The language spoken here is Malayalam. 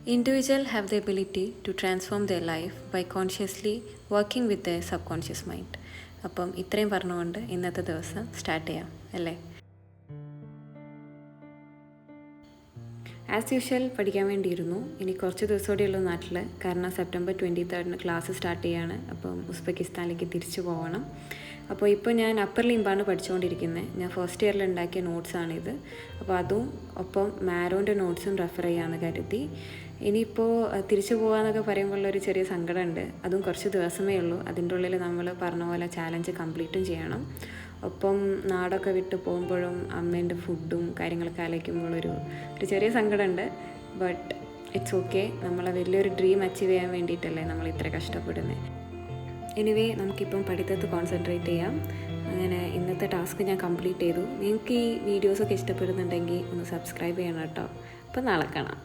Individuals have the ability to transform their life by consciously working with their subconscious mind. അപ്പം ഇത്രയും പറഞ്ഞുകൊണ്ട് ഇന്നത്തെ ദിവസം സ്റ്റാർട്ട് ചെയ്യാം അല്ലേ? ആസ് യൂഷ്വൽ പഠിക്കാൻ വേണ്ടിയിരുന്നു. ഇനി കുറച്ച് ദിവസമോടെ ഉള്ളൂ നാട്ടിൽ. കാരണം സെപ്റ്റംബർ 23 ക്ലാസ് സ്റ്റാർട്ട് ചെയ്യാണ്. അപ്പം ഉസ്ബെക്കിസ്ഥാനിലേക്ക് തിരിച്ചു പോകണം. അപ്പോൾ ഇപ്പോൾ ഞാൻ അപ്പർ ലിംബാണ് പഠിച്ചുകൊണ്ടിരിക്കുന്നത്. ഞാൻ ഫസ്റ്റ് ഇയറിൽ ഉണ്ടാക്കിയ നോട്ട്സാണിത്. അപ്പോൾ അതും ഒപ്പം മാരോൻ്റെ നോട്ട്സും റെഫർ ചെയ്യാമെന്ന് കരുതി. ഇനിയിപ്പോൾ തിരിച്ചു പോകാമെന്നൊക്കെ പറയുമ്പോഴുള്ളൊരു ചെറിയ സങ്കടമുണ്ട്. അതും കുറച്ച് ദിവസമേ ഉള്ളൂ. അതിൻ്റെ ഉള്ളിൽ നമ്മൾ പറഞ്ഞ പോലെ ചാലഞ്ച് കംപ്ലീറ്റും ചെയ്യണം. ഒപ്പം നാടൊക്കെ വിട്ട് പോകുമ്പോഴും അമ്മേൻ്റെ ഫുഡും കാര്യങ്ങളൊക്കെ ആലോചിക്കുമ്പോഴൊരു ചെറിയ സങ്കടമുണ്ട്. But it's okay. നമ്മളെ വലിയൊരു ഡ്രീം അച്ചീവ് ചെയ്യാൻ വേണ്ടിയിട്ടല്ലേ നമ്മൾ ഇത്ര കഷ്ടപ്പെടുന്നത്. എനിവേ നമുക്കിപ്പം പഠിത്തത്തിൽ കോൺസെൻട്രേറ്റ് ചെയ്യാം. അങ്ങനെ ഇന്നത്തെ ടാസ്ക് ഞാൻ കംപ്ലീറ്റ് ചെയ്തു. നിങ്ങൾക്ക് ഈ വീഡിയോസൊക്കെ ഇഷ്ടപ്പെടുന്നുണ്ടെങ്കിൽ ഒന്ന് സബ്സ്ക്രൈബ് ചെയ്യണം കേട്ടോ. അപ്പം നാളെ കാണാം.